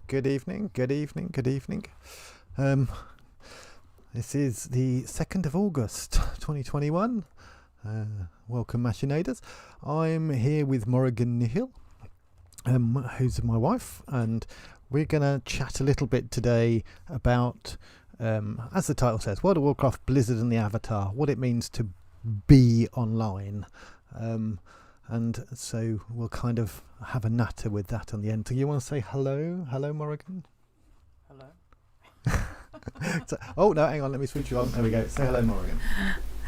Good evening. This is the 2nd of August 2021. Welcome, Machinators. I'm here with Morrigan Nihil, who's my wife, and we're going to chat a little bit today about, as the title says, World of Warcraft, Blizzard and the Avatar, what it means to be online. And so we'll kind of have a natter with that on the end. Do you want to say hello? Hello, Morrigan? Hello. Oh, no, hang on. Let me switch you on. There we go. Say hello, Morrigan.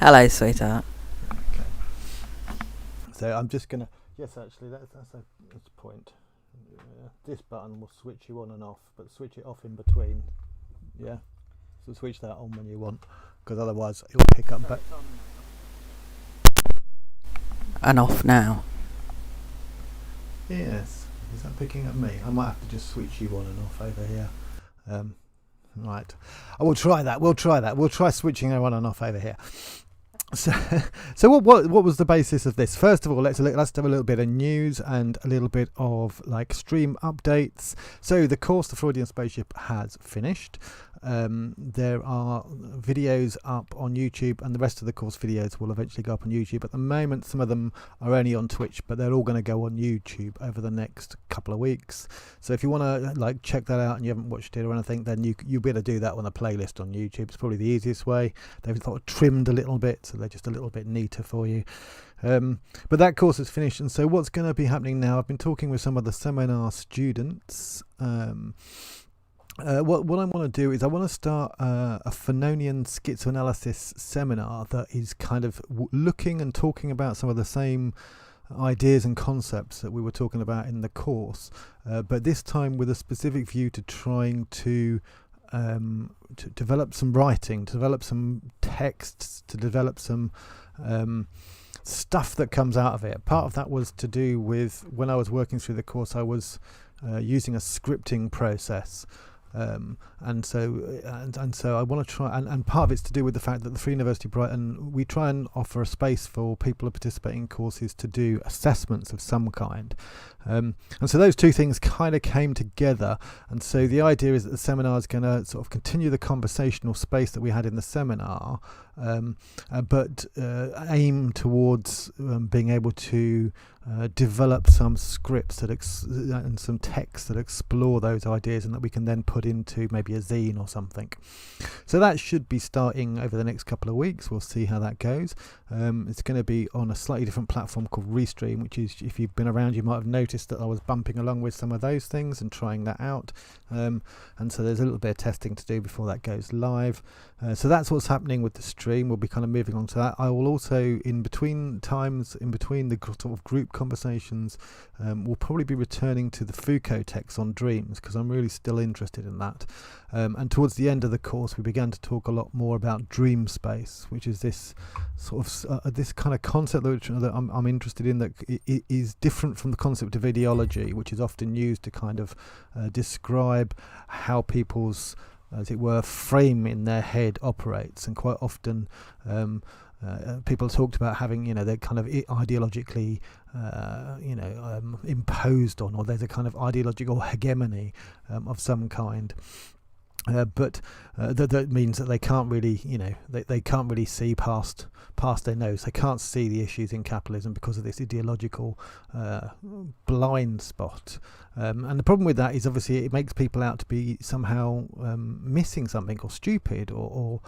Hello, sweetheart. Okay. So I'm just going to... Yes, actually, that's a point. This button will switch you on and off, but switch it off in between. Yeah? So switch that on when you want, because otherwise it will pick up... And off now. Yes. Is that picking up me? I might have to just switch you on and off over here. Right. I will try that. We'll try switching her on and off over here. So what was the basis of this? First of all, let's have a little bit of news and a little bit of like stream updates. So the course, The Freudian Spaceship, has finished. There are videos up on YouTube, and the rest of the course videos will eventually go up on YouTube. At the moment, some of them are only on Twitch, but they're all going to go on YouTube over the next couple of weeks. So if you want to like check that out and you haven't watched it or anything, then you'll be able to do that on a playlist on YouTube. It's probably the easiest way. They've sort of trimmed a little bit, so they're just a little bit neater for you. But that course is finished, and so what's going to be happening now? I've been talking with some of the seminar students. What I want to do is I want to start a Fanonian schizoanalysis seminar that is kind of looking and talking about some of the same ideas and concepts that we were talking about in the course, but this time with a specific view to trying to develop some writing, to develop some texts, to develop some stuff that comes out of it. Part of that was to do with when I was working through the course, I was using a scripting process. And so I want to try, and part of it's to do with the fact that the Free University of Brighton, we try and offer a space for people who participate in courses to do assessments of some kind, and so those two things kind of came together. And so the idea is that the seminar is going to sort of continue the conversational space that we had in the seminar, but aim towards being able to develop some scripts and some texts that explore those ideas, and that we can then put into maybe a zine or something. So that should be starting over the next couple of weeks. We'll see how that goes. It's going to be on a slightly different platform called Restream, which is, if you've been around, you might have noticed that I was bumping along with some of those things and trying that out. And so there's a little bit of testing to do before that goes live. So that's what's happening with the stream. We'll be kind of moving on to that. I will also, in between the sort of group conversations, we'll probably be returning to the Foucault text on dreams, because I'm really still interested in that. And towards the end of the course, we began to talk a lot more about dream space, which is this sort of this kind of concept that I'm interested in, that it is different from the concept of ideology, which is often used to kind of describe how people's, as it were, frame in their head operates. And quite often people talked about having, they're kind of ideologically imposed on, or there's a kind of ideological hegemony of some kind. But that means that they can't really, they can't really see past their nose. They can't see the issues in capitalism because of this ideological blind spot. And the problem with that is, obviously, it makes people out to be somehow missing something, or stupid, or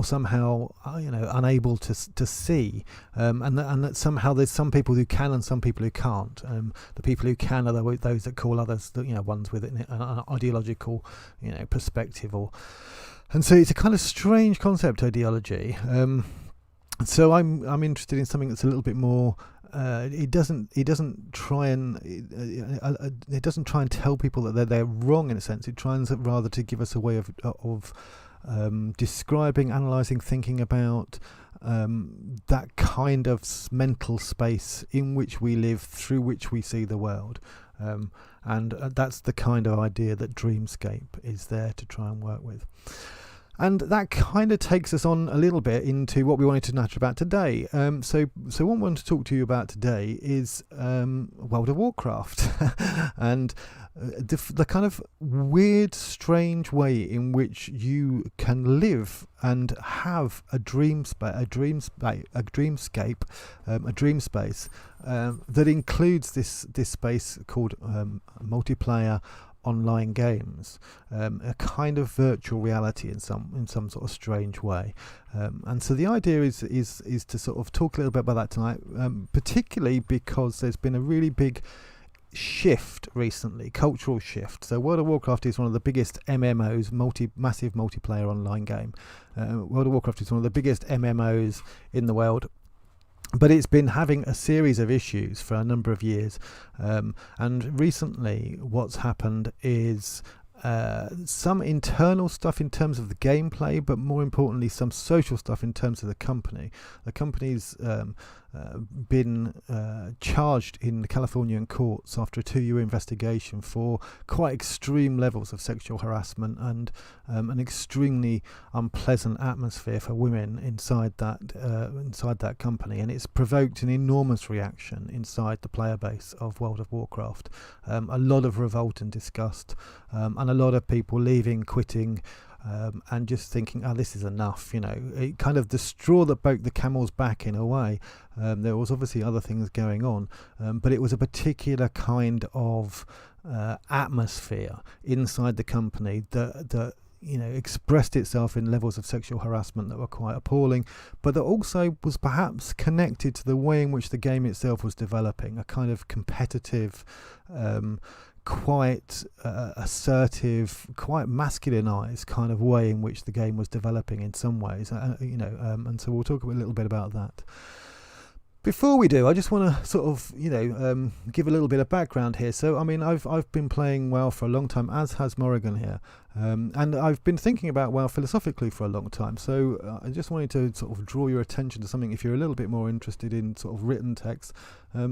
somehow unable to see. And that somehow there's some people who can and some people who can't. The people who can are those that call others, ones with an ideological, perspective. And so it's a kind of strange concept, ideology. So I'm interested in something that's a little bit more. It doesn't try and tell people that they're wrong, in a sense. It tries rather to give us a way of describing, analysing, thinking about that kind of mental space in which we live, through which we see the world. And that's the kind of idea that Dreamscape is there to try and work with. And that kind of takes us on a little bit into what we wanted to chat about today. So what I want to talk to you about today is World of Warcraft and the kind of weird, strange way in which you can live and have a dream space that includes this space called multiplayer online games, a kind of virtual reality in some sort of strange way, and so the idea is to sort of talk a little bit about that tonight, particularly because there's been a really big shift recently, cultural shift. So World of Warcraft is one of the biggest MMOs, massive multiplayer online game. World of Warcraft is one of the biggest MMOs in the world. But it's been having a series of issues for a number of years. And recently what's happened is some internal stuff in terms of the gameplay, but more importantly some social stuff in terms of the company. The company's been charged in the Californian courts after a 2-year investigation for quite extreme levels of sexual harassment and an extremely unpleasant atmosphere for women inside that company, and it's provoked an enormous reaction inside the player base of World of Warcraft. A lot of revolt and disgust, and a lot of people leaving, quitting, and just thinking, this is enough. It kind of the straw that broke the camel's back in a way. There was obviously other things going on, but it was a particular kind of atmosphere inside the company that expressed itself in levels of sexual harassment that were quite appalling, but that also was perhaps connected to the way in which the game itself was developing, a kind of competitive, quite assertive, quite masculinized kind of way in which the game was developing in some ways, and so we'll talk a little bit about that. Before we do, I just want to sort of, give a little bit of background here. So, I've been playing WoW for a long time, as has Morrigan here, and I've been thinking about WoW philosophically for a long time. So, I just wanted to sort of draw your attention to something if you're a little bit more interested in sort of written text.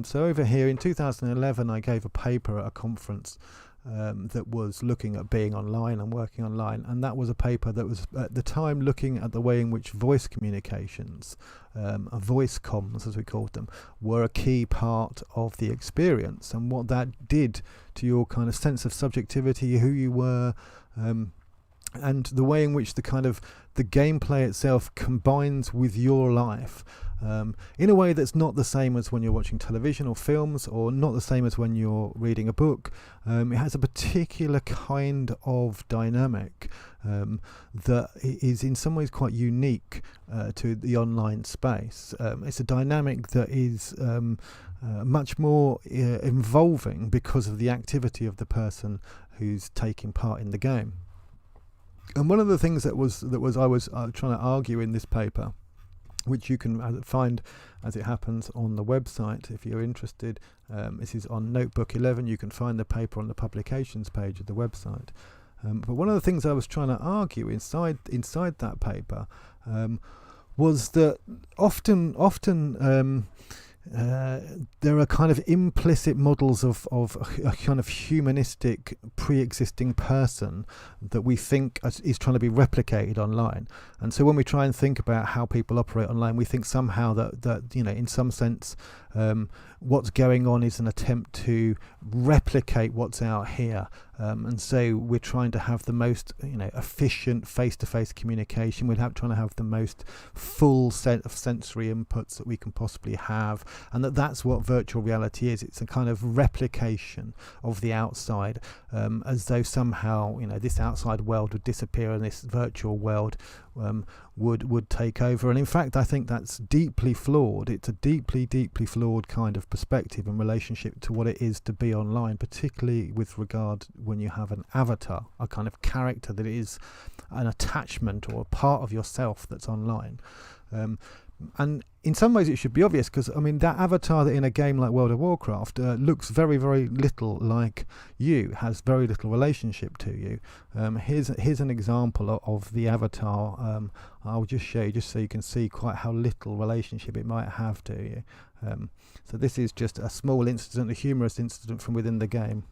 So, over here in 2011, I gave a paper at a conference that was looking at being online and working online, and that was a paper that was at the time looking at the way in which voice communications, voice comms as we called them, were a key part of the experience, and what that did to your kind of sense of subjectivity, who you were, and the way in which the kind of the gameplay itself combines with your life, in a way that's not the same as when you're watching television or films, or not the same as when you're reading a book. It has a particular kind of dynamic that is in some ways quite unique to the online space. It's a dynamic that is much more involving because of the activity of the person who's taking part in the game. And one of the things I was trying to argue in this paper, which you can find as it happens on the website if you're interested. This is on Notebook 11. You can find the paper on the publications page of the website. But one of the things I was trying to argue inside that paper was that often there are kind of implicit models of a kind of humanistic pre-existing person that we think is trying to be replicated online. And so when we try and think about how people operate online, we think somehow that in some sense what's going on is an attempt to replicate what's out here, and so we're trying to have the most efficient face-to-face communication. We're trying to have the most full set of sensory inputs that we can possibly have, and that's what virtual reality is. It's a kind of replication of the outside, as though somehow this outside world would disappear and this virtual world would take over. And in fact, I think that's deeply flawed. It's a deeply flawed kind of perspective in relationship to what it is to be online, particularly with regard when you have an avatar, a kind of character that is an attachment or a part of yourself that's online. And in some ways it should be obvious, because that avatar that in a game like World of Warcraft looks very, very little like you, has very little relationship to you. Here's an example of the avatar. I'll just show you, just so you can see quite how little relationship it might have to you. So this is just a small incident, a humorous incident from within the game.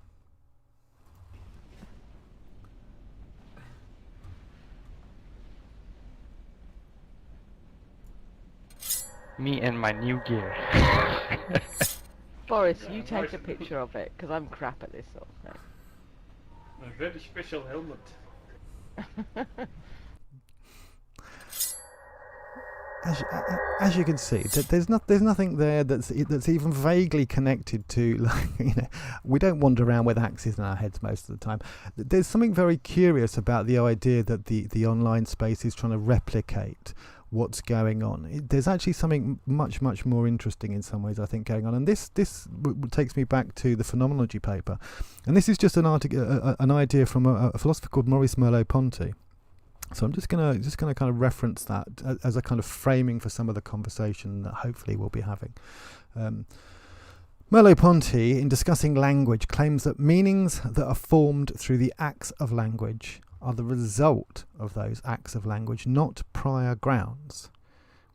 Me and my new gear. Boris, you take a picture of it, because I'm crap at this sort of A very special helmet. thing. As you can see, there's nothing there that's even vaguely connected to, like, we don't wander around with axes in our heads most of the time. There's something very curious about the idea that the online space is trying to replicate what's going on. There's actually something much more interesting in some ways, I think, going on, and this takes me back to the phenomenology paper, and this is just an idea from a philosopher called Maurice Merleau-Ponty. So I'm just gonna kind of reference that as a kind of framing for some of the conversation that hopefully we'll be having. Merleau-Ponty, in discussing language, claims that meanings that are formed through the acts of language are the result of those acts of language, not prior grounds.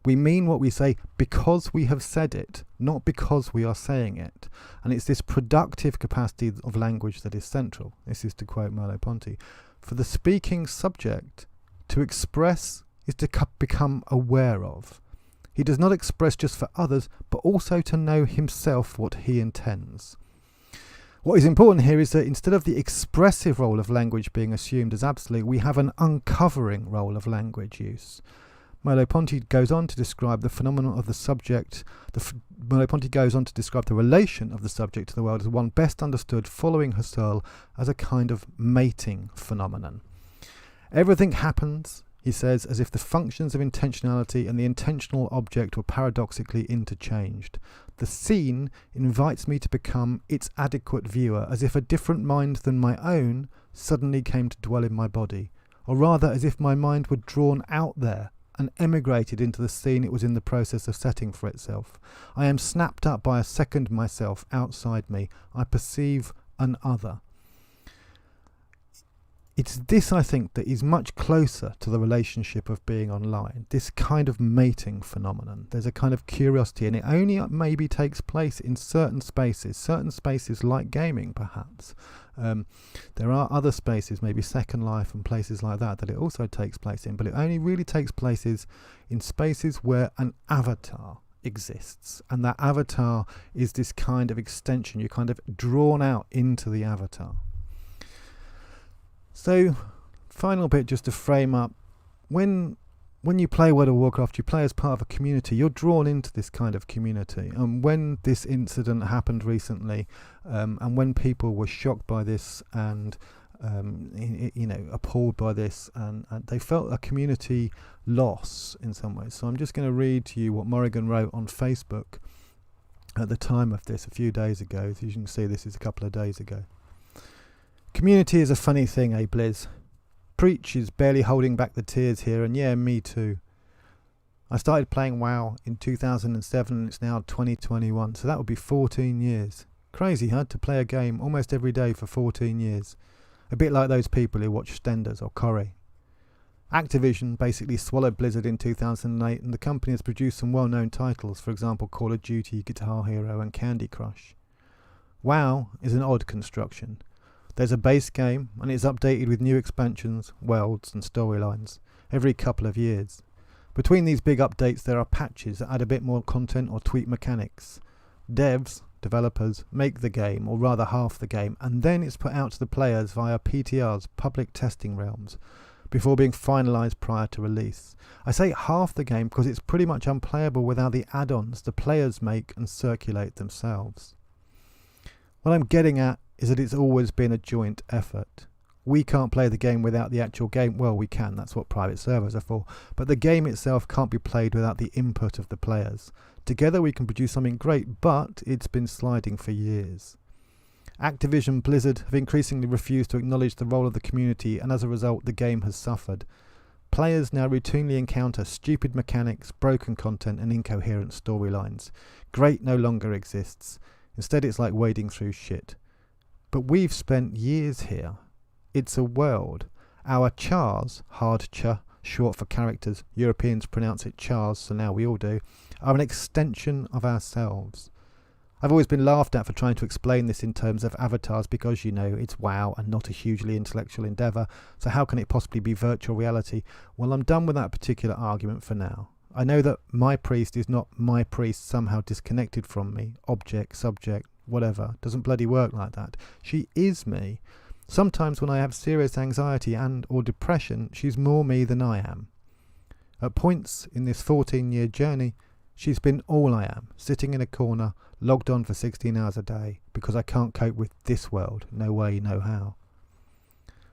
We mean what we say because we have said it, not because we are saying it. And it's this productive capacity of language that is central. This is to quote Merleau-Ponty. For the speaking subject, to express is to become aware of. He does not express just for others, but also to know himself what he intends. What is important here is that instead of the expressive role of language being assumed as absolute, we have an uncovering role of language use. Merleau-Ponty goes on to describe the phenomenon of the subject. Merleau-Ponty goes on to describe the relation of the subject to the world as one best understood following Husserl as a kind of mating phenomenon. Everything happens, he says, as if the functions of intentionality and the intentional object were paradoxically interchanged. The scene invites me to become its adequate viewer, as if a different mind than my own suddenly came to dwell in my body, or rather as if my mind were drawn out there and emigrated into the scene it was in the process of setting for itself. I am snapped up by a second myself outside me. I perceive an other. It's this, I think, that is much closer to the relationship of being online, this kind of mating phenomenon. There's a kind of curiosity, and it only maybe takes place in certain spaces like gaming, perhaps. There are other spaces, maybe Second Life and places like that it also takes place in, but it only really takes place in spaces where an avatar exists, and that avatar is this kind of extension. You're kind of drawn out into the avatar. So, final bit just to frame up, when you play World of Warcraft, you play as part of a community. You're drawn into this kind of community. And when this incident happened recently, and when people were shocked by this and appalled by this, and they felt a community loss in some ways. So I'm just going to read to you what Morrigan wrote on Facebook at the time of this a few days ago. As you can see, this is a couple of days ago. Community is a funny thing, eh, Blizz? Preach is barely holding back the tears here, and yeah, me too. I started playing WoW in 2007, and it's now 2021, so that would be 14 years. Crazy, huh? To play a game almost every day for 14 years. A bit like those people who watch Stenders or Corrie. Activision basically swallowed Blizzard in 2008, and the company has produced some well-known titles, for example Call of Duty, Guitar Hero and Candy Crush. WoW is an odd construction. There's a base game, and it's updated with new expansions, worlds and storylines every couple of years. Between these big updates there are patches that add a bit more content or tweak mechanics. Developers, make the game, or rather half the game, and then it's put out to the players via PTR's, public testing realms, before being finalised prior to release. I say half the game because it's pretty much unplayable without the add-ons the players make and circulate themselves. What I'm getting at is that it's always been a joint effort. We can't play the game without the actual game. Well, we can, that's what private servers are for. But the game itself can't be played without the input of the players. Together we can produce something great, but it's been sliding for years. Activision Blizzard have increasingly refused to acknowledge the role of the community, and as a result the game has suffered. Players now routinely encounter stupid mechanics, broken content and incoherent storylines. Great no longer exists. Instead it's like wading through shit. But we've spent years here. It's a world. Our chars, hard ch, short for characters, Europeans pronounce it chars, so now we all do, are an extension of ourselves. I've always been laughed at for trying to explain this in terms of avatars because, it's WoW and not a hugely intellectual endeavour, so how can it possibly be virtual reality? Well, I'm done with that particular argument for now. I know that my priest is not my priest somehow disconnected from me, object, subject, whatever. Doesn't bloody work like that. She is me. Sometimes when I have serious anxiety and or depression, she's more me than I am. At points in this 14-year journey, she's been all I am, sitting in a corner, logged on for 16 hours a day, because I can't cope with this world. No way, no how.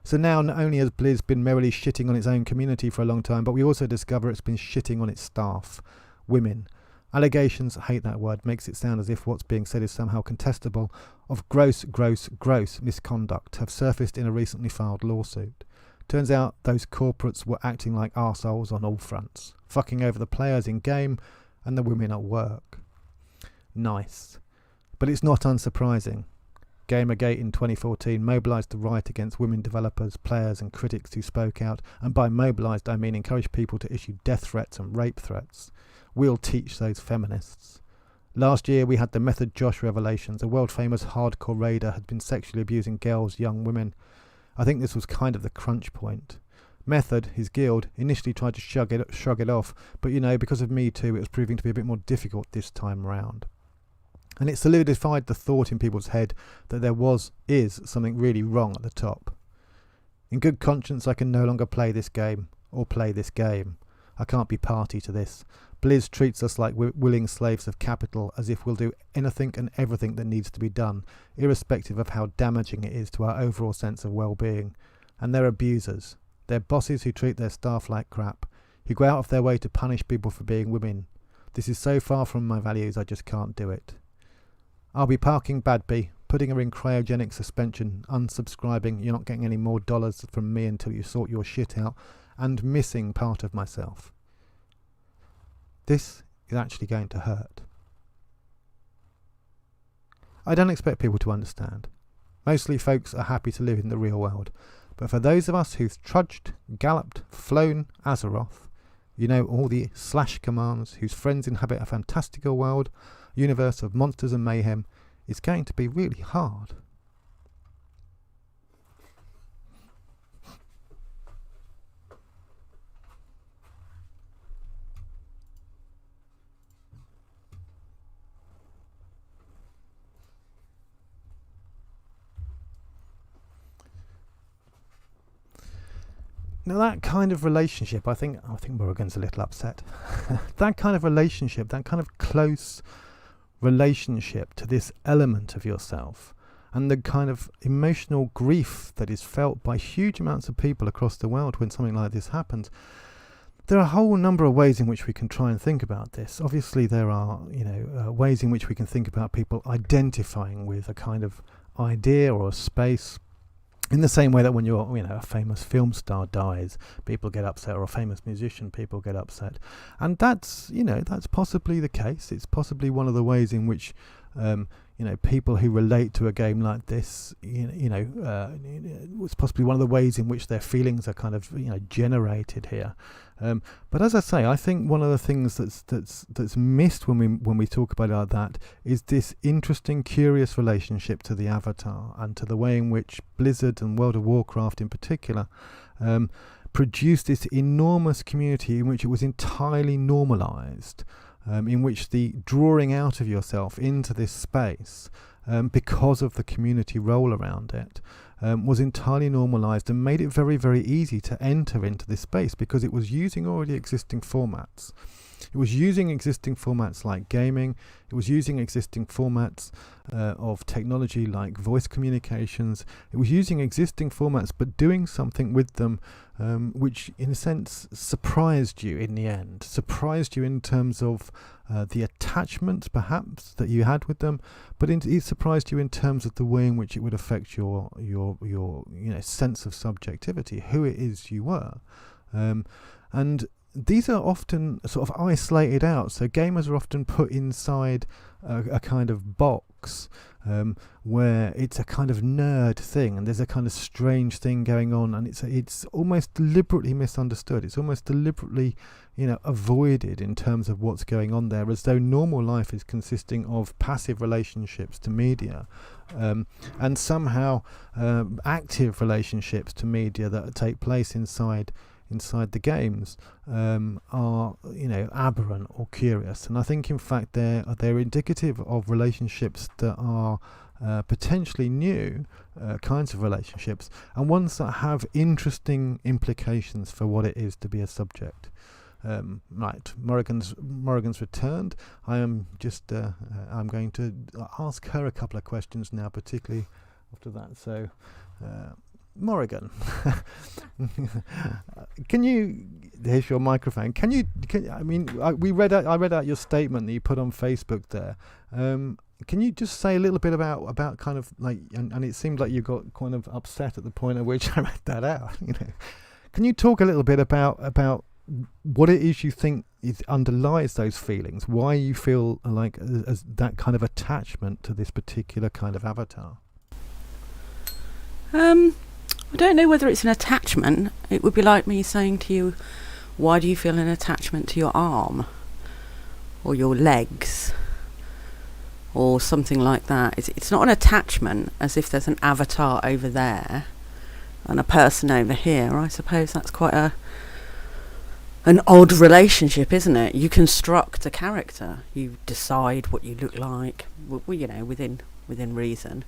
So now, not only has Blizz been merrily shitting on its own community for a long time, but we also discover it's been shitting on its staff, women. Allegations, I hate that word, makes it sound as if what's being said is somehow contestable, of gross misconduct have surfaced in a recently filed lawsuit. Turns out those corporates were acting like arseholes on all fronts, fucking over the players in game and the women at work. Nice. But it's not unsurprising. Gamergate in 2014 mobilised the right against women developers, players and critics who spoke out, and by mobilised I mean encouraged people to issue death threats and rape threats. We'll teach those feminists. Last year we had the Method Josh revelations. A world famous hardcore raider had been sexually abusing girls, young women. I think this was kind of the crunch point. Method, his guild, initially tried to shrug it off, but because of Me Too it was proving to be a bit more difficult this time round. And it solidified the thought in people's head that there is something really wrong at the top. In good conscience, I can no longer play this game, or play this game. I can't be party to this. Blizz treats us like willing slaves of capital, as if we'll do anything and everything that needs to be done, irrespective of how damaging it is to our overall sense of well-being. And they're abusers. They're bosses who treat their staff like crap, who go out of their way to punish people for being women. This is so far from my values, I just can't do it. I'll be parking Badby, putting her in cryogenic suspension, unsubscribing, you're not getting any more dollars from me until you sort your shit out, and missing part of myself. This is actually going to hurt. I don't expect people to understand. Mostly folks are happy to live in the real world, but for those of us who've trudged, galloped, flown Azeroth, all the slash commands, whose friends inhabit a fantastical world, universe of monsters and mayhem, is going to be really hard. Now that kind of relationship, I think Morrigan's a little upset. That kind of relationship, that kind of close relationship to this element of yourself, and the kind of emotional grief that is felt by huge amounts of people across the world when something like this happens. There are a whole number of ways in which we can try and think about this. Obviously there are ways in which we can think about people identifying with a kind of idea or a space, in the same way that when you're a famous film star dies, people get upset, or a famous musician, people get upset. And that's possibly the case. It's possibly one of the ways in which people who relate to a game like this, it's possibly one of the ways in which their feelings are kind of generated here. But as I say, I think one of the things that's missed when we talk about it like that is this interesting, curious relationship to the Avatar, and to the way in which Blizzard and World of Warcraft in particular produced this enormous community in which it was entirely normalized. In which the drawing out of yourself into this space, because of the community role around it, was entirely normalized and made it very, very easy to enter into this space, because it was using already existing formats. It was using existing formats like gaming. It was using existing formats of technology like voice communications. It was using existing formats, but doing something with them which, in a sense, surprised you in the end. Surprised you in terms of the attachment, perhaps, that you had with them, but it surprised you in terms of the way in which it would affect your sense of subjectivity, who it is you were. And these are often sort of isolated out, so gamers are often put inside a kind of box where it's a kind of nerd thing, and there's a kind of strange thing going on, and it's almost deliberately misunderstood. It's almost deliberately avoided in terms of what's going on there, as though normal life is consisting of passive relationships to media, and somehow active relationships to media that take place inside inside the games are, aberrant or curious. And I think, in fact, they're indicative of relationships that are potentially new kinds of relationships, and ones that have interesting implications for what it is to be a subject. Right, Morrigan's returned. I am just I'm going to ask her a couple of questions now, particularly after that. So, Morrigan, can you? Here's your microphone. I read out your statement that you put on Facebook there. Can you just say a little bit about kind of like, and it seemed like you got kind of upset at the point at which I read that out. Can you talk a little bit about what it is you think underlies those feelings? Why you feel like as that kind of attachment to this particular kind of avatar? I don't know whether it's an attachment. It would be like me saying to you, why do you feel an attachment to your arm or your legs or something like that? It's not an attachment as if there's an avatar over there and a person over here. I suppose that's quite an odd relationship, isn't it? You construct a character. You decide what you look like, within reason.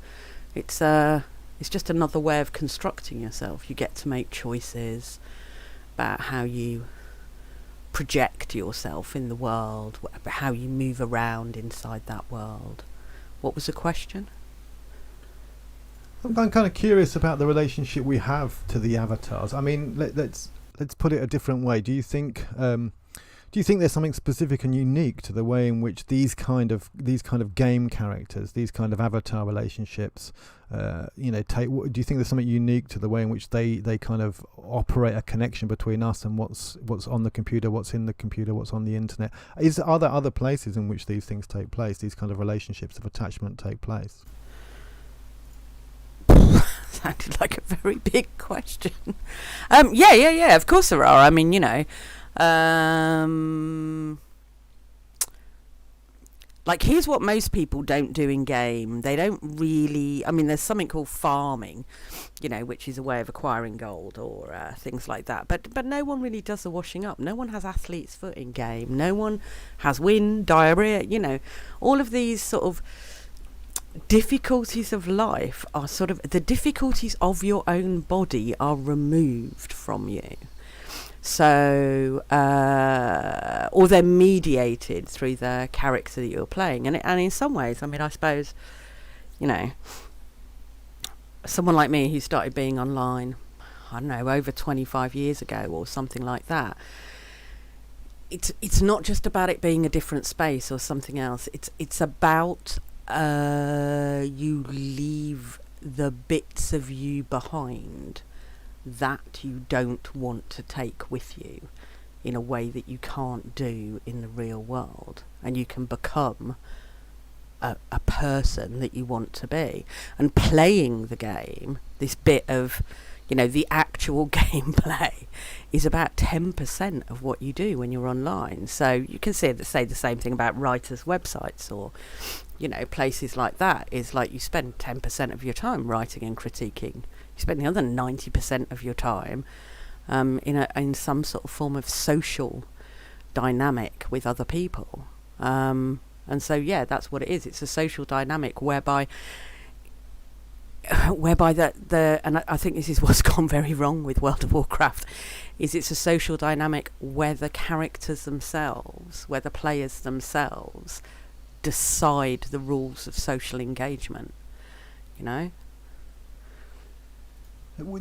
It's just another way of constructing yourself. You get to make choices about how you project yourself in the world, how you move around inside that world. What was the question? I'm kind of curious about the relationship we have to the avatars. I mean, let's put it a different way. Do you think there's something specific and unique to the way in which these kind of game characters, these kind of avatar relationships, take? Do you think there's something unique to the way in which they kind of operate a connection between us and what's on the computer, what's in the computer, what's on the internet? Are there other places in which these things take place? These kind of relationships of attachment take place? Sounded like a very big question. Yeah. Of course there are. I mean, like, here's what most people don't do in game. They don't really. I mean, there's something called farming, which is a way of acquiring gold or things like that. But no one really does the washing up. No one has athlete's foot in game. No one has wind, diarrhea. All of these sort of difficulties of life are sort of the difficulties of your own body are removed from you. So, or they're mediated through the character that you're playing. And in some ways, I mean, I suppose, someone like me who started being online, I don't know, over 25 years ago or something like that, it's not just about it being a different space or something else. It's about you leave the bits of you behind that you don't want to take with you in a way that you can't do in the real world, and you can become a person that you want to be. And playing the game, this bit of the actual gameplay, is about 10% of what you do when you're online. So you can say the same thing about writers' websites or places like that. Is like you spend 10% of your time writing and critiquing. You spend the other 90% of your time in some sort of form of social dynamic with other people. And so, that's what it is. It's a social dynamic whereby and I think this is what's gone very wrong with World of Warcraft, is it's a social dynamic where the characters themselves, where the players themselves decide the rules of social engagement.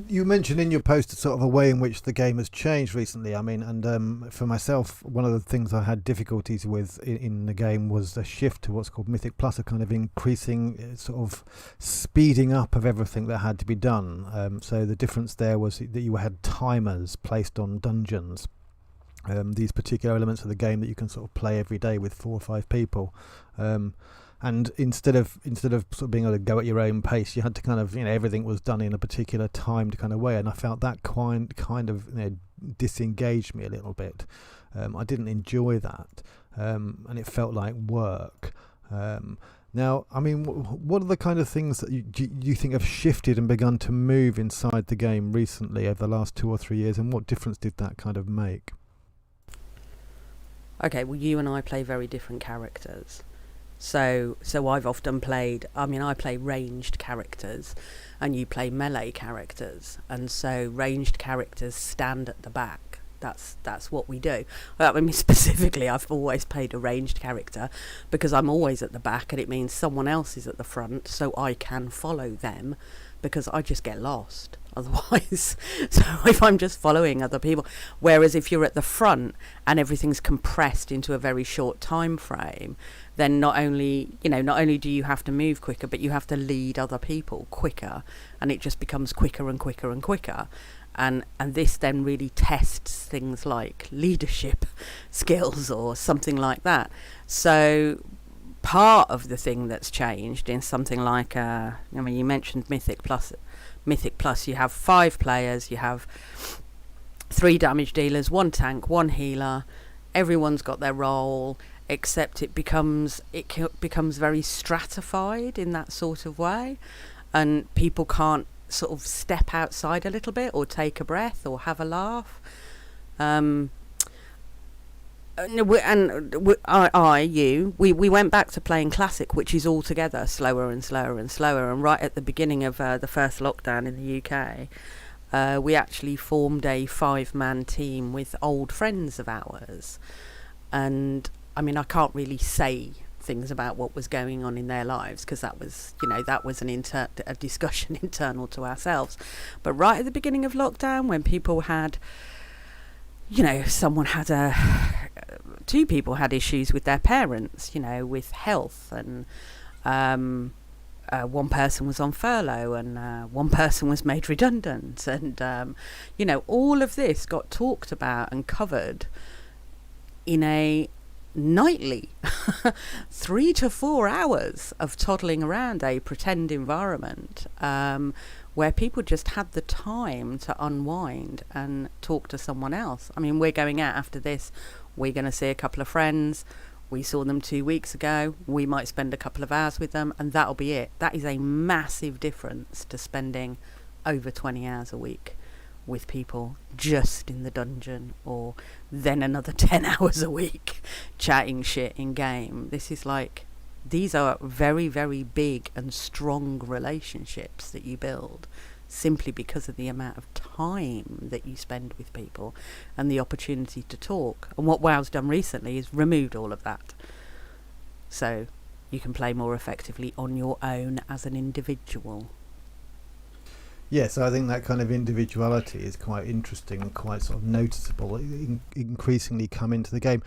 You mentioned in your post sort of a way in which the game has changed recently. I mean, and for myself, one of the things I had difficulties with in the game was a shift to what's called Mythic Plus, a kind of increasing sort of speeding up of everything that had to be done. So the difference there was that you had timers placed on dungeons. These particular elements of the game that you can sort of play every day with 4 or 5 people. And instead of sort of being able to go at your own pace, you had to kind of, everything was done in a particular timed kind of way. And I felt that kind of disengaged me a little bit. I didn't enjoy that. And it felt like work. Now, I mean, what are the kind of things that you think have shifted and begun to move inside the game recently over the last 2 or 3 years, and what difference did that kind of make? Okay, well, you and I play very different characters. So I've often played, I play ranged characters and you play melee characters. And so ranged characters stand at the back. That's what we do. Specifically, I've always played a ranged character because I'm always at the back, and it means someone else is at the front, so I can follow them because I just get lost otherwise. So if I'm just following other people, whereas if you're at the front and everything's compressed into a very short time frame, then not only do you have to move quicker, but you have to lead other people quicker, and it just becomes quicker and quicker and quicker. And this then really tests things like leadership skills or something like that. So part of the thing that's changed in something like, you mentioned Mythic Plus. Mythic Plus, you have 5 players, you have 3 damage dealers, 1 tank, 1 healer. Everyone's got their role, except it becomes very stratified in that sort of way, and people can't sort of step outside a little bit or take a breath or have a laugh. We went back to playing Classic, which is altogether slower and slower and slower. And right at the beginning of the first lockdown in the UK, we actually formed a 5-man team with old friends of ours. And I can't really say things about what was going on in their lives because that was a discussion internal to ourselves. But right at the beginning of lockdown, when people had, two people had issues with their parents, with health, and one person was on furlough, and one person was made redundant, and all of this got talked about and covered in a nightly 3 to 4 hours of toddling around a pretend environment, where people just had the time to unwind and talk to someone else. We're going out after this, we're going to see a couple of friends. We saw them 2 weeks ago, we might spend a couple of hours with them, and that'll be it. That is a massive difference to spending over 20 hours a week with people just in the dungeon, or then another 10 hours a week chatting shit in game. These are very, very big and strong relationships that you build simply because of the amount of time that you spend with people and the opportunity to talk. And what WoW's done recently is removed all of that, so you can play more effectively on your own as an individual. Yes, I think that kind of individuality is quite interesting and quite sort of noticeable. Increasingly come into the game.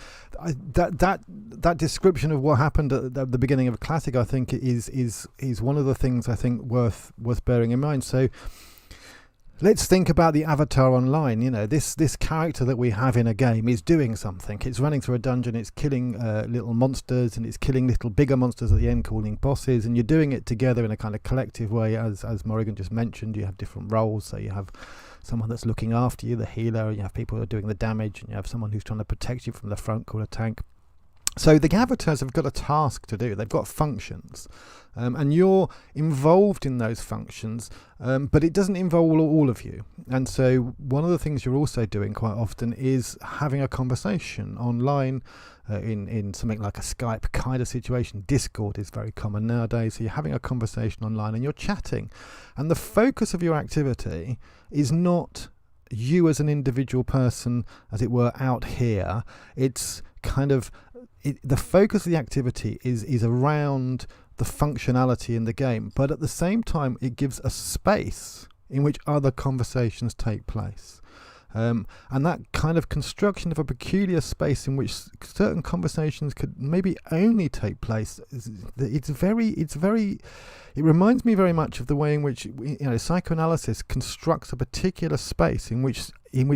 That description of what happened at the beginning of Classic, I think, is one of the things I think worth bearing in mind. So let's think about the avatar online. This character that we have in a game is doing something. It's running through a dungeon, it's killing little monsters, and it's killing little bigger monsters at the end, calling bosses, and you're doing it together in a kind of collective way. As Morrigan just mentioned, you have different roles. So you have someone that's looking after you, the healer, and you have people who are doing the damage, and you have someone who's trying to protect you from the front, called a tank. So the avatars have got a task to do. They've got functions, and you're involved in those functions, but it doesn't involve all of you. And so one of the things you're also doing quite often is having a conversation online, in something like a Skype kind of situation. Discord is very common nowadays. So you're having a conversation online and you're chatting, and the focus of your activity is not you as an individual person, as it were, out here. It's kind of the focus of the activity is around the functionality in the game, but at the same time it gives a space in which other conversations take place, and that kind of construction of a peculiar space in which certain conversations could maybe only take place, it reminds me very much of the way in which psychoanalysis constructs a particular space in which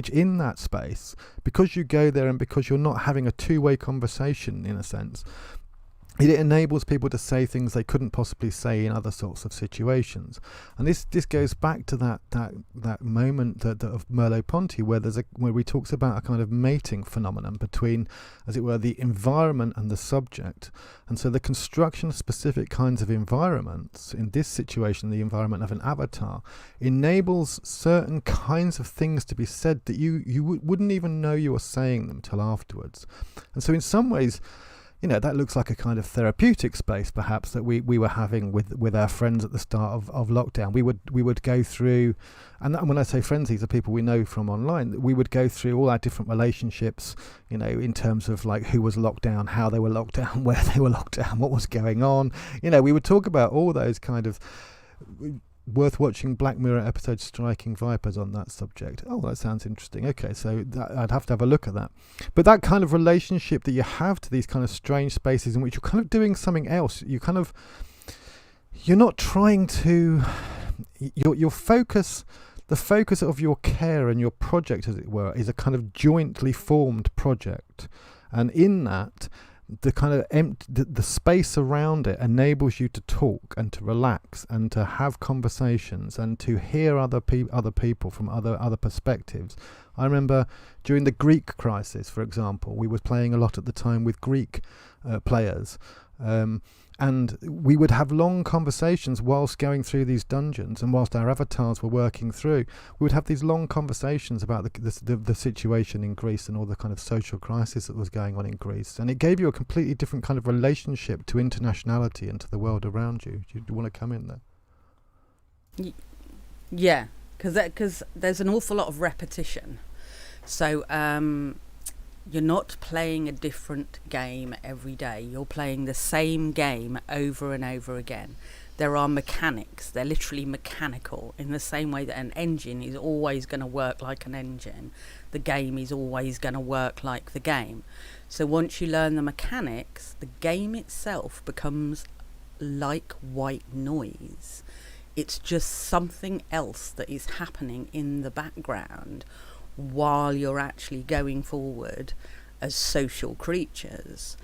in that space, because you go there and because you're not having a two-way conversation in a sense, it enables people to say things they couldn't possibly say in other sorts of situations. And this goes back to that moment that of Merleau-Ponty, where he talks about a kind of mating phenomenon between, as it were, the environment and the subject. And so the construction of specific kinds of environments, in this situation the environment of an avatar, enables certain kinds of things to be said that you wouldn't even know you were saying them till afterwards. And so in some ways, that looks like a kind of therapeutic space, perhaps, that we were having with our friends at the start of lockdown. We would go through, and when I say friends, these are people we know from online. We would go through all our different relationships, in terms of like who was locked down, how they were locked down, where they were locked down, what was going on. We would talk about all those kind of worth watching Black Mirror episode Striking Vipers on that subject. Oh, that sounds interesting. Okay, so I'd have to have a look at that. But that kind of relationship that you have to these kind of strange spaces in which you're kind of doing something else, you're not trying to, your focus, the focus of your care and your project, as it were, is a kind of jointly formed project. And in that, the kind of the space around it enables you to talk and to relax and to have conversations and to hear other people from other perspectives. I remember during the Greek crisis, for example, we were playing a lot at the time with Greek players, and we would have long conversations whilst going through these dungeons, and whilst our avatars were working through, we would have these long conversations about the situation in Greece and all the kind of social crisis that was going on in Greece. And it gave you a completely different kind of relationship to internationality and to the world around you. Do you want to come in there? Yeah, because there's an awful lot of repetition. So you're not playing a different game every day. You're playing the same game over and over again. There are mechanics. They're literally mechanical, in the same way that an engine is always going to work like an engine. The game is always going to work like the game. So once you learn the mechanics, the game itself becomes like white noise. It's just something else that is happening in the background while you're actually going forward as social creatures.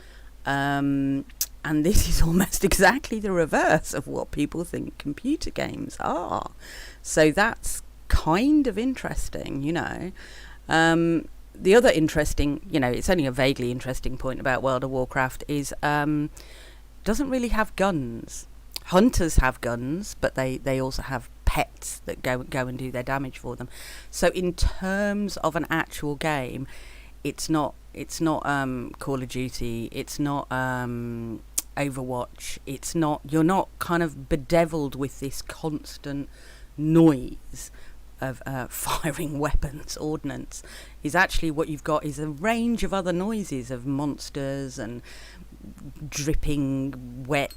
And this is almost exactly the reverse of what people think computer games are. So that's kind of interesting, The other interesting, it's only a vaguely interesting point about World of Warcraft is doesn't really have guns. Hunters have guns, but they also have pets that go and do their damage for them. So in terms of an actual game, it's not Call of Duty, it's not Overwatch, you're not kind of bedeviled with this constant noise of firing weapons, ordnance. Is actually what you've got is a range of other noises of monsters and dripping wet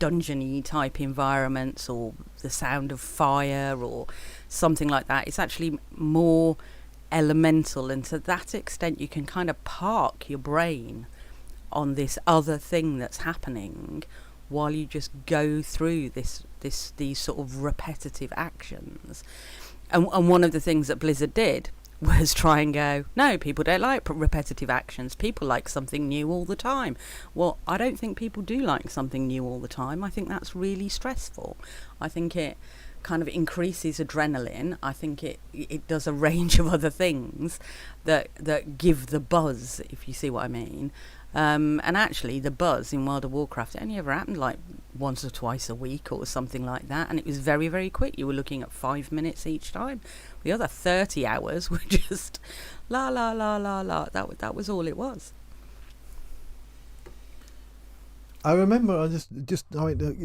dungeony type environments, or the sound of fire or something like that. It's actually more elemental, and to that extent you can kind of park your brain on this other thing that's happening while you just go through these sort of repetitive actions. And one of the things that Blizzard did was try and go, no, people don't like repetitive actions. People like something new all the time. Well, I don't think people do like something new all the time. I think that's really stressful. I think it kind of increases adrenaline. I think it does a range of other things that give the buzz, if you see what I mean. And actually the buzz in World of Warcraft only ever happened like once or twice a week or something like that, and it was very, very quick. You were looking at 5 minutes each time. The other 30 hours were just la la la la la. That was all it was. I remember,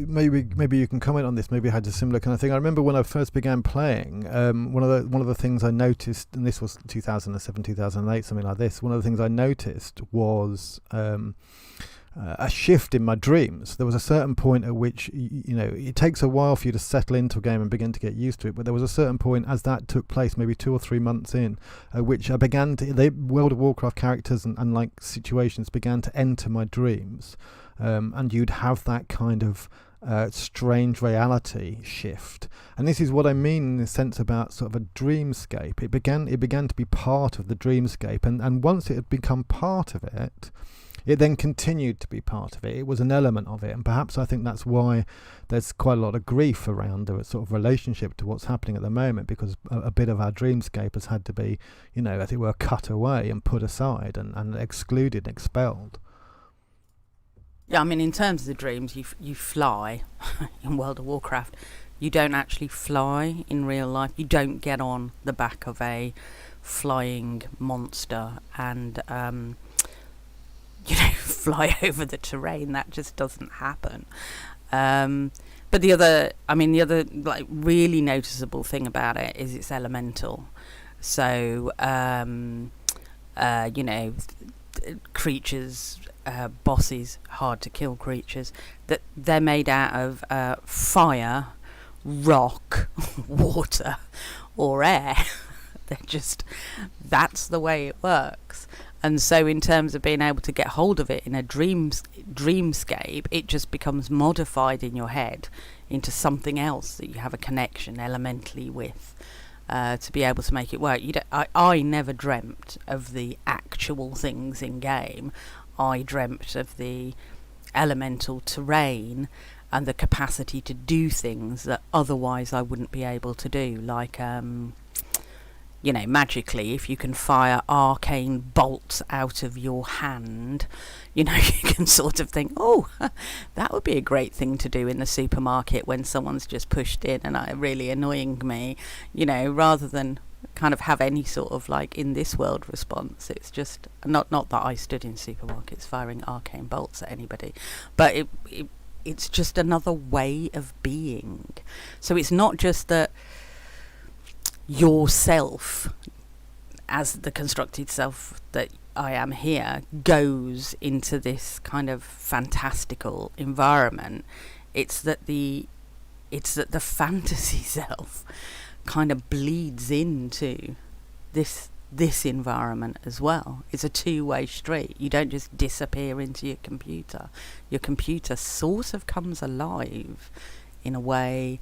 maybe you can comment on this. Maybe I had a similar kind of thing. I remember when I first began playing, one of the things I noticed, and this was 2007, 2008, something like this. One of the things I noticed was a shift in my dreams. There was a certain point at which, it takes a while for you to settle into a game and begin to get used to it. But there was a certain point as that took place, maybe 2 or 3 months in, which I began to, the World of Warcraft characters and like situations began to enter my dreams. And you'd have that kind of strange reality shift. And this is what I mean in the sense about sort of a dreamscape. It began to be part of the dreamscape, and once it had become part of it, it then continued to be part of it. It was an element of it, and perhaps I think that's why there's quite a lot of grief around the sort of relationship to what's happening at the moment, because a bit of our dreamscape has had to be, as it were, cut away and put aside and excluded, expelled. Yeah, I mean, in terms of the dreams, you fly in World of Warcraft. You don't actually fly in real life. You don't get on the back of a flying monster and fly over the terrain. That just doesn't happen. But the other like really noticeable thing about it is it's elemental. So creatures, bosses, hard to kill creatures, that they're made out of fire, rock, water, or air. That's the way it works. And so in terms of being able to get hold of it in a dreamscape, it just becomes modified in your head into something else that you have a connection elementally with, to be able to make it work. I never dreamt of the actual things in game. I dreamt of the elemental terrain and the capacity to do things that otherwise I wouldn't be able to do, like magically, if you can fire arcane bolts out of your hand, you can sort of think, oh, that would be a great thing to do in the supermarket when someone's just pushed in and really annoying me, rather than kind of have any sort of like in this world response. It's just not that I stood in supermarkets firing arcane bolts at anybody, but it's just another way of being. So it's not just that yourself, as the constructed self that I am here, goes into this kind of fantastical environment. It's that the fantasy self kind of bleeds into this environment as well. It's a two-way street. You don't just disappear into your computer. Your computer sort of comes alive in a way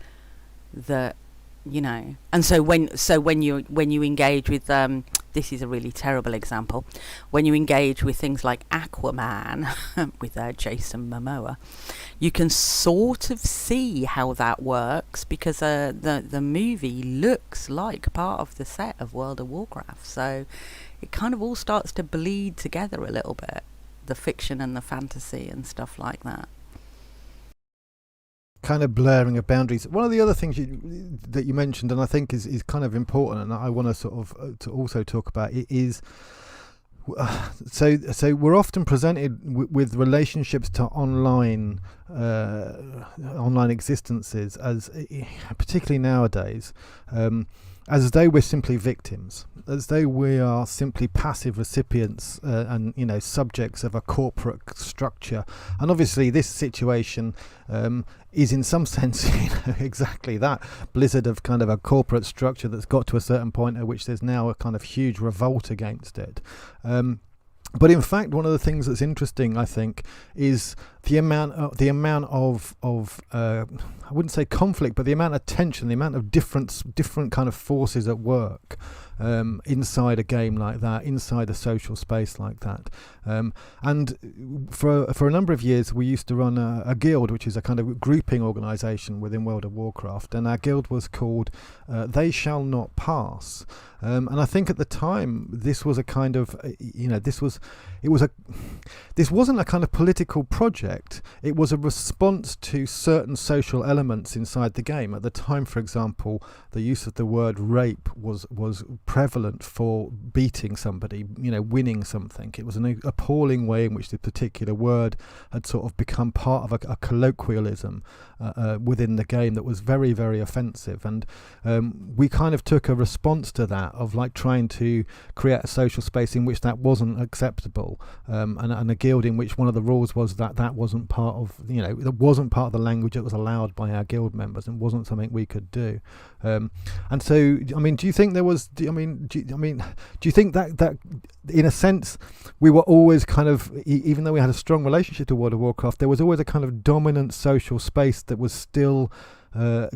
that, and so when you engage with this is a really terrible example, when you engage with things like Aquaman with Jason Momoa, you can sort of see how that works, because the movie looks like part of the set of World of Warcraft. So it kind of all starts to bleed together a little bit, the fiction and the fantasy and stuff like that. Kind of blurring of boundaries. One of the other things that you mentioned, and I think is kind of important, and I want to sort of to also talk about it, is so we're often presented with relationships to online existences, as particularly nowadays, as though we're simply victims, as though we are simply passive recipients and subjects of a corporate structure. And obviously this situation is in some sense exactly that, blizzard of kind of a corporate structure that's got to a certain point at which there's now a kind of huge revolt against it. But in fact, one of the things that's interesting, I think, is the amount of I wouldn't say conflict, but the amount of tension, the amount of different kind of forces at work inside a game like that, inside a social space like that. And for a number of years, we used to run a guild, which is a kind of grouping organisation within World of Warcraft, and our guild was called They Shall Not Pass. And I think at the time, this was a kind of, this wasn't a kind of political project. It was a response to certain social elements inside the game. At the time, for example, the use of the word rape was prevalent for beating somebody, winning something. It was an appalling way in which this particular word had sort of become part of a colloquialism within the game that was very, very offensive. And we kind of took a response to that, of like trying to create a social space in which that wasn't acceptable, and a guild in which one of the rules was that wasn't part of, that wasn't part of the language that was allowed by our guild members and wasn't something we could do. And so, I mean, do you think there was? Do you think that in a sense we were always kind of, even though we had a strong relationship to World of Warcraft, there was always a kind of dominant social space that was still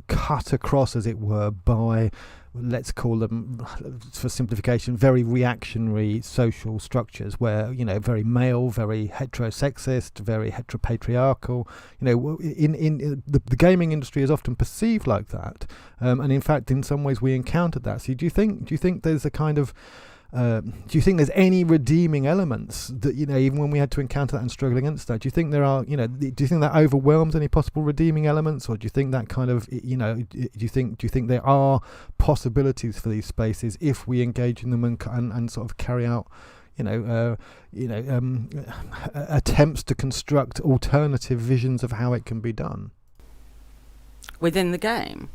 cut across, as it were, by let's call them, for simplification, very reactionary social structures where, very male, very heterosexist, very heteropatriarchal. In the gaming industry is often perceived like that, and in fact, in some ways, we encountered that. So, do you think there's a kind of do you think there's any redeeming elements that, even when we had to encounter that and struggle against that, do you think there are, do you think that overwhelms any possible redeeming elements, or do you think that kind of, do you think there are possibilities for these spaces if we engage in them and sort of carry out, attempts to construct alternative visions of how it can be done within the game?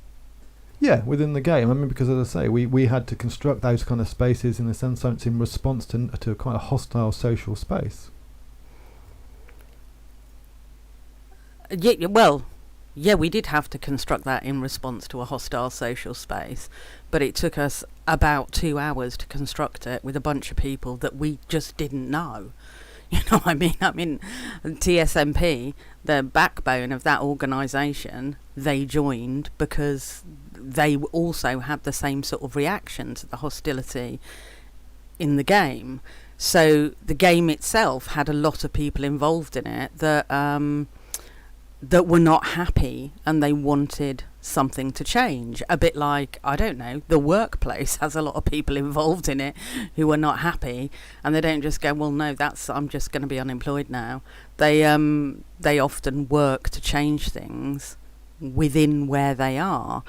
Yeah, within the game. I mean, because as I say, we had to construct those kind of spaces in a sense in response to a quite a hostile social space. Yeah, we did have to construct that in response to a hostile social space, but it took us about 2 hours to construct it with a bunch of people that we just didn't know. You know what I mean? I mean, TSMP, the backbone of that organisation, they joined because they also had the same sort of reaction to the hostility in the game. So the game itself had a lot of people involved in it that that were not happy, and they wanted something to change. A bit like, I don't know, the workplace has a lot of people involved in it who are not happy, and they don't just go, well, no, I'm just going to be unemployed now. They often work to change things within where they are.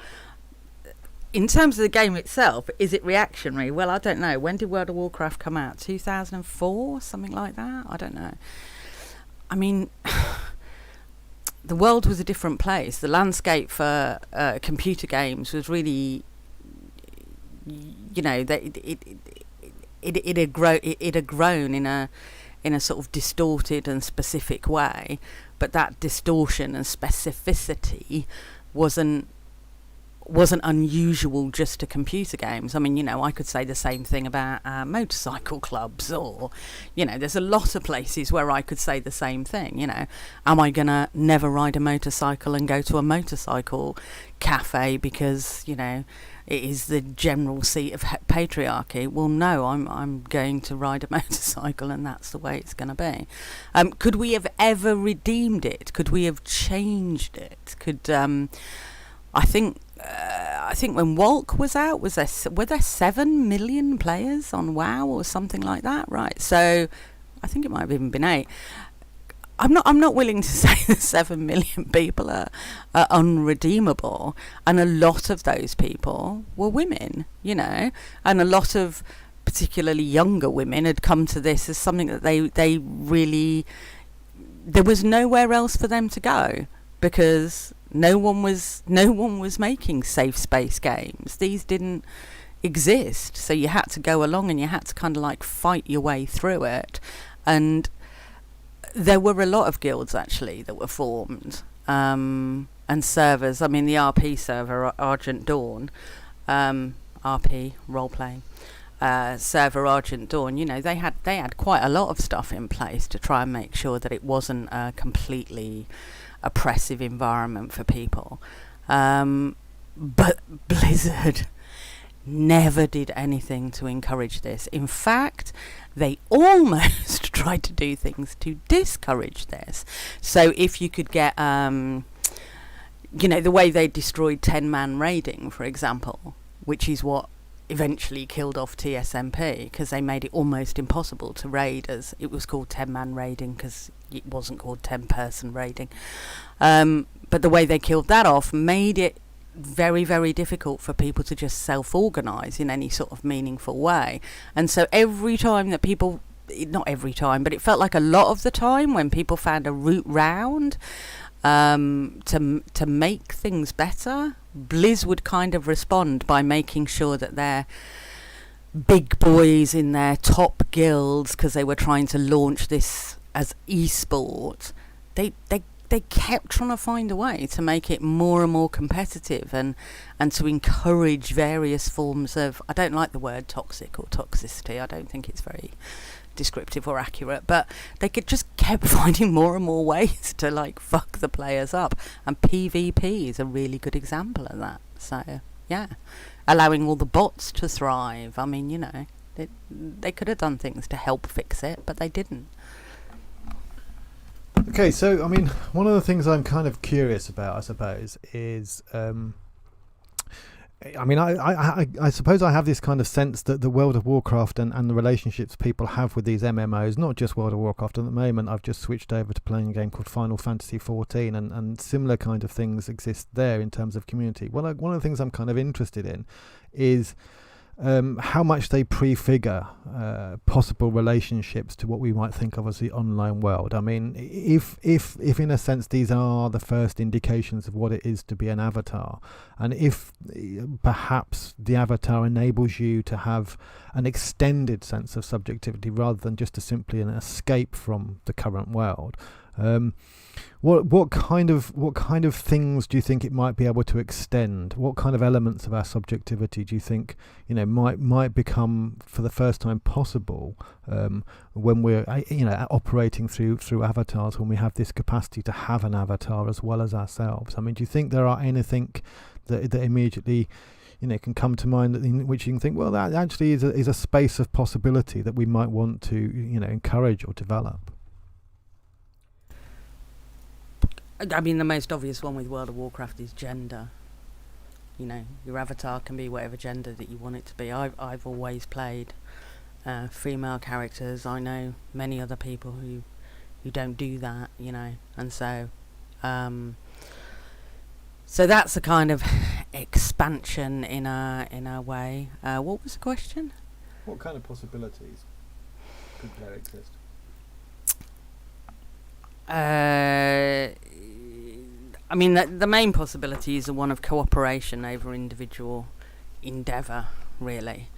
In terms of the game itself, is it reactionary? Well, I don't know. When did World of Warcraft come out? 2004? Something like that? I don't know. I mean, the world was a different place. The landscape for computer games was really, it had grown in a sort of distorted and specific way, but that distortion and specificity wasn't unusual just to computer games. I mean, I could say the same thing about motorcycle clubs, or, there's a lot of places where I could say the same thing. Am I going to never ride a motorcycle and go to a motorcycle cafe because, it is the general seat of patriarchy? Well, no, I'm going to ride a motorcycle, and that's the way it's going to be. Could we have ever redeemed it? Could we have changed it? I think when Walk was out, were there 7 million players on WoW or something like that? Right. So I think it might have even been 8. I'm not willing to say that 7 million people are unredeemable, and a lot of those people were women, and a lot of particularly younger women had come to this as something that they really, there was nowhere else for them to go, because no one was making safe space games. These didn't exist, so you had to go along and you had to kind of like fight your way through it. And there were a lot of guilds actually that were formed, and servers. I mean, the RP server, Argent Dawn, RP role playing server Argent Dawn. They had quite a lot of stuff in place to try and make sure that it wasn't a completely oppressive environment for people, but Blizzard never did anything to encourage this. In fact, they almost tried to do things to discourage this. So if you could get the way they destroyed 10-man raiding, for example, which is what eventually killed off TSMP, because they made it almost impossible to raid, as it was called 10-man raiding because it wasn't called 10-person raiding. But the way they killed that off made it very, very difficult for people to just self-organise in any sort of meaningful way. And so every time that people, not every time, but it felt like a lot of the time when people found a route round to make things better, Blizz would kind of respond by making sure that their big boys in their top guilds, because they were trying to launch this as e-sport, they kept trying to find a way to make it more and more competitive, and to encourage various forms of, I don't like the word toxic or toxicity, I don't think it's very descriptive or accurate, but they just kept finding more and more ways to like fuck the players up, and PvP is a really good example of that. So Yeah, allowing all the bots to thrive. I mean, they could have done things to help fix it, but they didn't. Okay, so I mean, one of the things I'm kind of curious about, I suppose, is I suppose I have this kind of sense that the World of Warcraft and the relationships people have with these MMOs, not just World of Warcraft. At the moment, I've just switched over to playing a game called Final Fantasy XIV, and similar kind of things exist there in terms of community. One of the things I'm kind of interested in is how much they prefigure possible relationships to what we might think of as the online world. I mean, if in a sense these are the first indications of what it is to be an avatar, and if perhaps the avatar enables you to have an extended sense of subjectivity rather than just simply an escape from the current world, what kind of things do you think it might be able to extend? What kind of elements of our subjectivity do you think might become for the first time possible when we're operating through avatars, when we have this capacity to have an avatar as well as ourselves? I mean, do you think there are anything that immediately can come to mind in which you can think, well, that actually is a space of possibility that we might want to encourage or develop? I mean, the most obvious one with World of Warcraft is gender. Your avatar can be whatever gender that you want it to be. I've always played female characters. I know many other people who don't do that, and so that's a kind of expansion in a way. What was the question? What kind of possibilities could there exist? I mean, the main possibility is the one of cooperation over individual endeavour, really.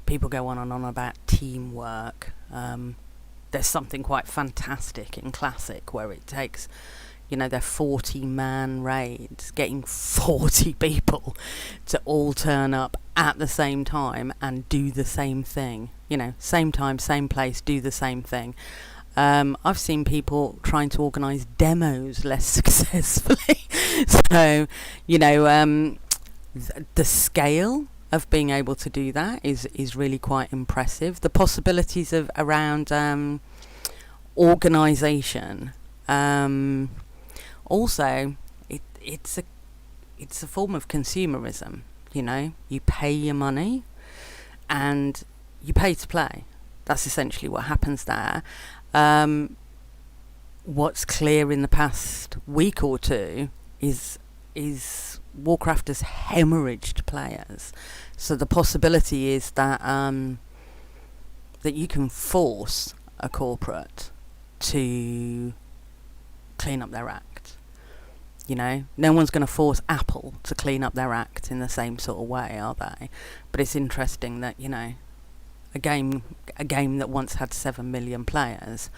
People go on and on about teamwork. There's something quite fantastic in Classic where it takes, their 40-man raids, getting 40 people to all turn up at the same time and do the same thing. Same time, same place, do the same thing. I've seen people trying to organise demos less successfully. So, the scale of being able to do that is really quite impressive. The possibilities around organisation. Also, it's a form of consumerism. You pay your money and you pay to play. That's essentially what happens there. What's clear in the past week or two is Warcraft has hemorrhaged players. So the possibility is that that you can force a corporate to clean up their act. No one's going to force Apple to clean up their act in the same sort of way, are they? But it's interesting that a game that once had 7 million players,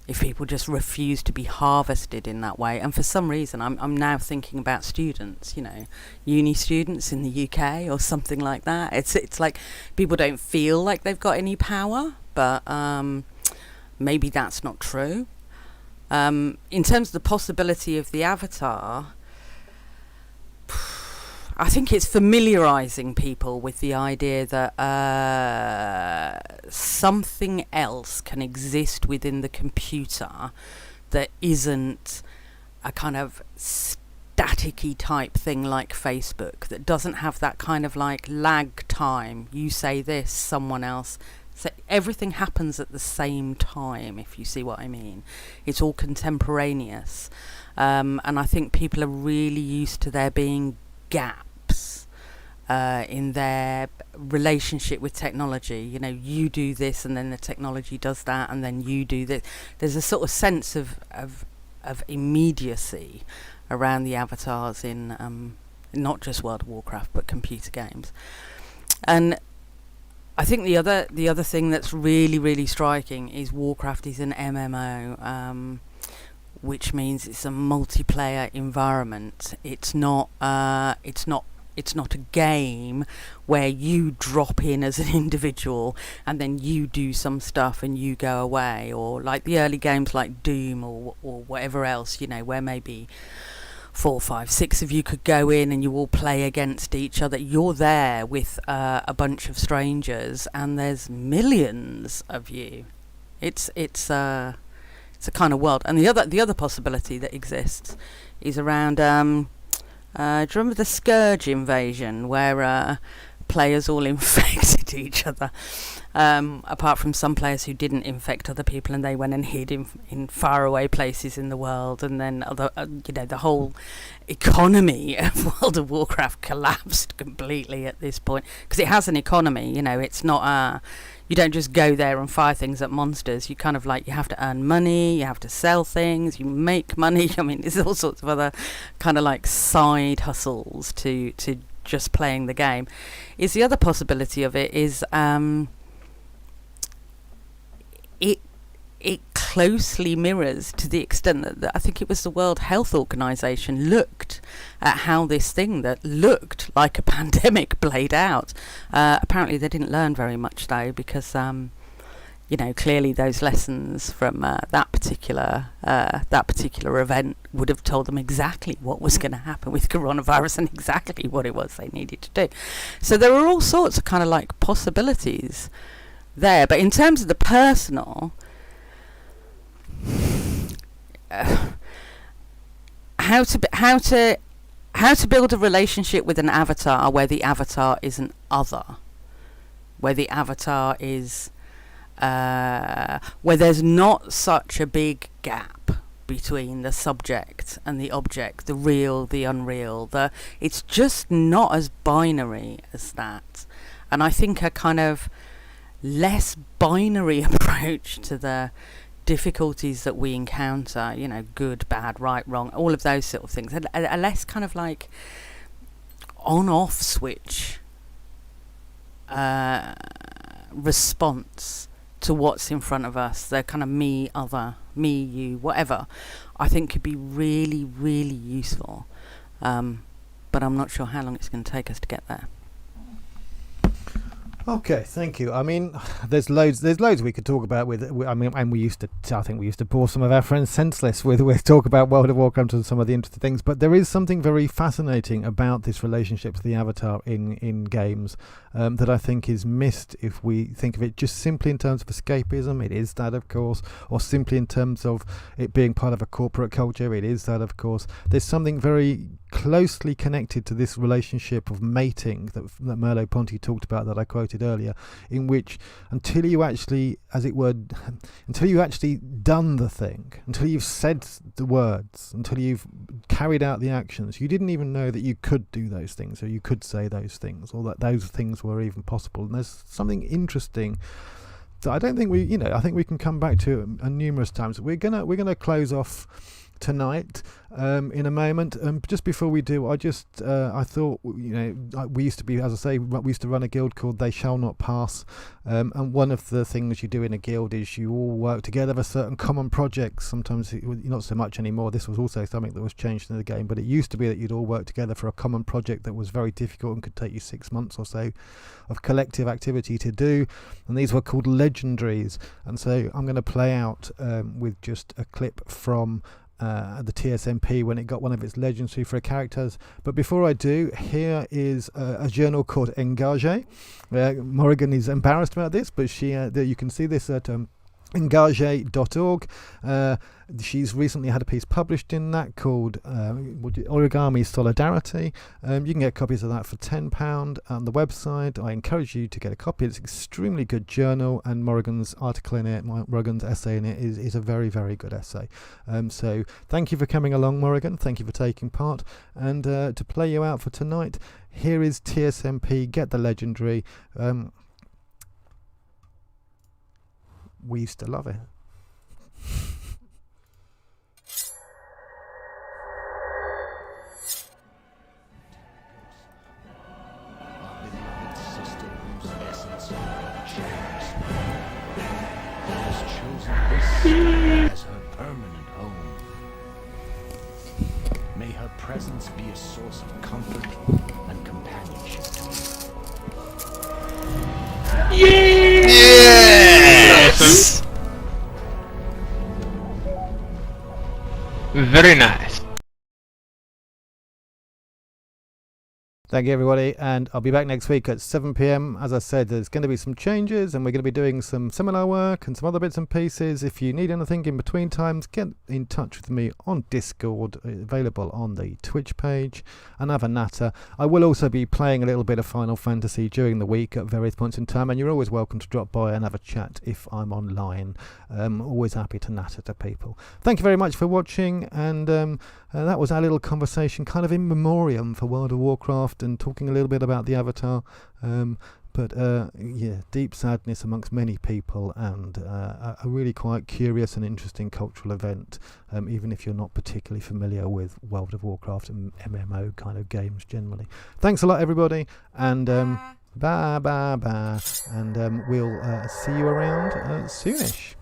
if people just refuse to be harvested in that way, and for some reason I'm now thinking about students, uni students in the UK or something like that. It's like people don't feel like they've got any power, but maybe that's not true. In terms of the possibility of the avatar, I think it's familiarising people with the idea that something else can exist within the computer that isn't a kind of staticky type thing like Facebook, that doesn't have that kind of like lag time. You say this, someone else. So everything happens at the same time, if you see what I mean. It's all contemporaneous. And I think people are really used to there being gaps in their relationship with technology. You do this and then the technology does that and then you do this. There's a sort of sense of immediacy around the avatars in not just World of Warcraft but computer games. And I think the other thing that's really, really striking is Warcraft is an MMO, which means it's a multiplayer environment. It's not a game where you drop in as an individual and then you do some stuff and you go away, or like the early games like Doom or whatever else, where maybe 4, 5, 6 of you could go in and you all play against each other. You're there with a bunch of strangers, and there's millions of you. It's a kind of world. And the other possibility that exists is around. Do you remember the Scourge invasion, where players all infected each other? Apart from some players who didn't infect other people, and they went and hid in faraway places in the world, and then the whole economy of World of Warcraft collapsed completely at this point, because it has an economy. It's not you don't just go there and fire things at monsters. You kind of you have to earn money, you have to sell things, you make money. I mean, there's all sorts of other kind of side hustles to just playing the game. Is the other possibility of it is it closely mirrors, to the extent that I think it was the World Health Organization looked at how this thing that looked like a pandemic played out. Apparently they didn't learn very much, though, because clearly those lessons from that particular event would have told them exactly what was going to happen with coronavirus and exactly what it was they needed to do. So there are all sorts of kind of possibilities there. But in terms of the personal, how to build a relationship with an avatar where the avatar isn't other, where the avatar is where there's not such a big gap between the subject and the object, the real, the unreal. It's just not as binary as that. And I think a kind of less binary approach to the difficulties that we encounter, good, bad, right, wrong, all of those sort of things, a less kind of on-off switch response to what's in front of us, the kind of me, other, me, you, whatever, I think could be really, really useful. But I'm not sure how long it's going to take us to get there. Okay, thank you. I mean, there's loads we could talk about and we used to bore some of our friends senseless with talk about World of Warcraft and some of the interesting things, but there is something very fascinating about this relationship to the avatar in games that I think is missed if we think of it just simply in terms of escapism. It is that, of course, or simply in terms of it being part of a corporate culture. It is that, of course. There's something very closely connected to this relationship of mating that Merleau-Ponty talked about, that I quoted earlier, in which until you actually, as it were, until you actually done the thing, until you've said the words, until you've carried out the actions, you didn't even know that you could do those things, or you could say those things, or that those things were even possible. And there's something interesting that I don't think I think we can come back to numerous times. We're gonna close off tonight in a moment. Just before we do, I thought, we used to be, as I say, we used to run a guild called They Shall Not Pass, and one of the things you do in a guild is you all work together for certain common projects. Sometimes not so much anymore. This was also something that was changed in the game, but it used to be that you'd all work together for a common project that was very difficult and could take you 6 months or so of collective activity to do, and these were called legendaries. And so I'm going to play out with just a clip from the TSMP when it got one of its legendary for characters. But before I do, here is a journal called Engage. Morrigan is embarrassed about this, but you can see this at engage.org. She's recently had a piece published in that called Origami Solidarity. You can get copies of that for £10 on the website. I encourage you to get a copy. It's an extremely good journal, and Morrigan's article in it, Morrigan's essay in it, is a very, very good essay. So thank you for coming along, Morrigan. Thank you for taking part. And to play you out for tonight, here is TSMP, Get the Legendary. We used to love it. As her permanent home. May her presence be a source of comfort and companionship to you. Yes! Very nice. Thank you, everybody, and I'll be back next week at 7 p.m. As I said, there's going to be some changes, and we're going to be doing some seminar work and some other bits and pieces. If you need anything in between times, get in touch with me on Discord, available on the Twitch page, and have a natter. I will also be playing a little bit of Final Fantasy during the week at various points in time, and you're always welcome to drop by and have a chat if I'm online. Always happy to natter to people. Thank you very much for watching, and that was our little conversation, kind of in memoriam for World of Warcraft, and talking a little bit about the Avatar. But deep sadness amongst many people, and a really quite curious and interesting cultural event, even if you're not particularly familiar with World of Warcraft and MMO kind of games generally. Thanks a lot, everybody, and bye, and we'll see you around soonish.